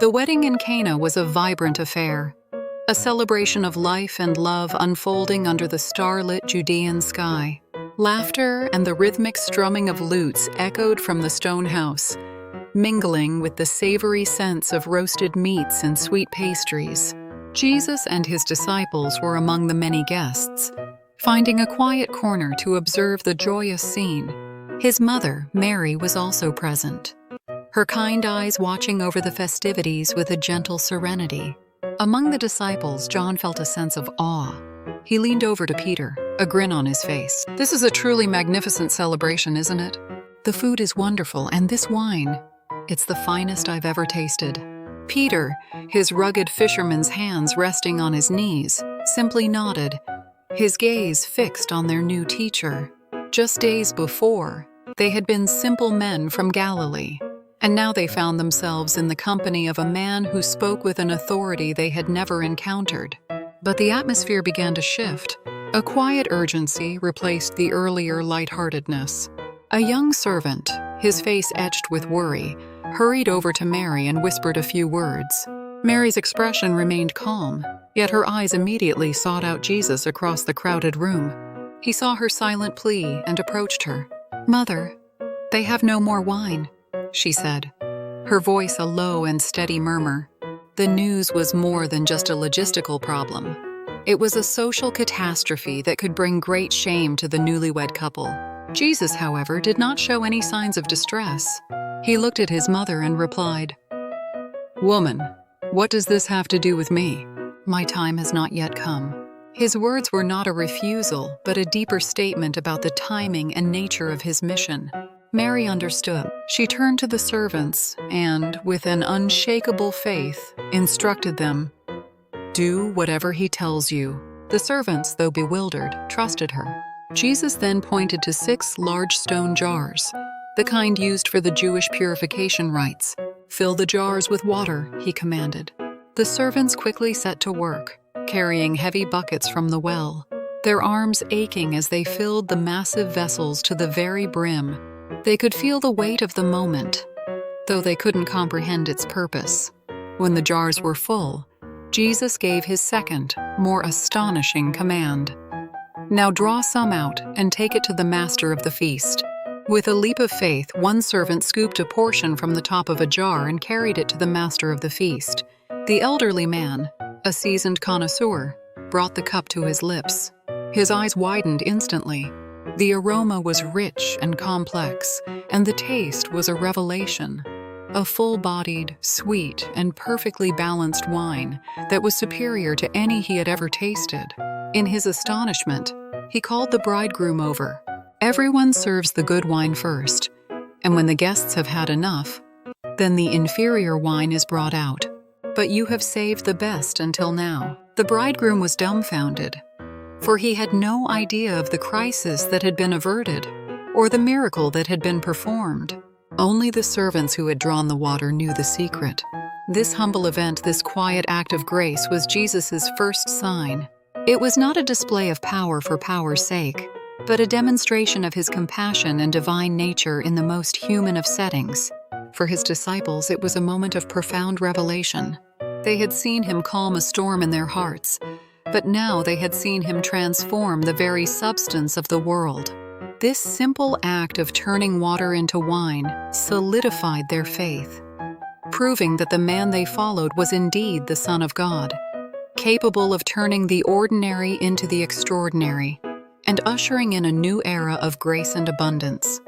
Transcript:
The wedding in Cana was a vibrant affair, a celebration of life and love unfolding under the starlit Judean sky. Laughter and the rhythmic strumming of lutes echoed from the stone house, mingling with the savory scents of roasted meats and sweet pastries. Jesus and his disciples were among the many guests, finding a quiet corner to observe the joyous scene. His mother, Mary, was also present, her kind eyes watching over the festivities with a gentle serenity. Among the disciples, John felt a sense of awe. He leaned over to Peter, a grin on his face. "This is a truly magnificent celebration, isn't it? The food is wonderful, and this wine, it's the finest I've ever tasted." Peter, his rugged fisherman's hands resting on his knees, simply nodded, his gaze fixed on their new teacher. Just days before, they had been simple men from Galilee, and now they found themselves in the company of a man who spoke with an authority they had never encountered. But the atmosphere began to shift. A quiet urgency replaced the earlier lightheartedness. A young servant, his face etched with worry, hurried over to Mary and whispered a few words. Mary's expression remained calm, yet her eyes immediately sought out Jesus across the crowded room. He saw her silent plea and approached her. "Mother, they have no more wine," she said, her voice a low and steady murmur. The news was more than just a logistical problem. It was a social catastrophe that could bring great shame to the newlywed couple. Jesus, however, did not show any signs of distress. He looked at his mother and replied, "Woman, what does this have to do with me? My time has not yet come." His words were not a refusal, but a deeper statement about the timing and nature of his mission. Mary understood. She turned to the servants and, with an unshakable faith, instructed them, "Do whatever he tells you." The servants, though bewildered, trusted her. Jesus then pointed to 6 large stone jars, the kind used for the Jewish purification rites. "Fill the jars with water," he commanded. The servants quickly set to work, carrying heavy buckets from the well, their arms aching as they filled the massive vessels to the very brim. They could feel the weight of the moment, though they couldn't comprehend its purpose. When the jars were full, Jesus gave his second, more astonishing command. "Now draw some out and take it to the master of the feast." With a leap of faith, one servant scooped a portion from the top of a jar and carried it to the master of the feast. The elderly man, a seasoned connoisseur, brought the cup to his lips. His eyes widened instantly. The aroma was rich and complex, and the taste was a revelation. A full-bodied, sweet, and perfectly balanced wine that was superior to any he had ever tasted. In his astonishment, he called the bridegroom over. "Everyone serves the good wine first, and when the guests have had enough, then the inferior wine is brought out. But you have saved the best until now." The bridegroom was dumbfounded, for he had no idea of the crisis that had been averted or the miracle that had been performed. Only the servants who had drawn the water knew the secret. This humble event, this quiet act of grace, was Jesus' first sign. It was not a display of power for power's sake, but a demonstration of his compassion and divine nature in the most human of settings. For his disciples, it was a moment of profound revelation. They had seen him calm a storm in their hearts, but now they had seen him transform the very substance of the world. This simple act of turning water into wine solidified their faith, proving that the man they followed was indeed the Son of God, capable of turning the ordinary into the extraordinary, and ushering in a new era of grace and abundance.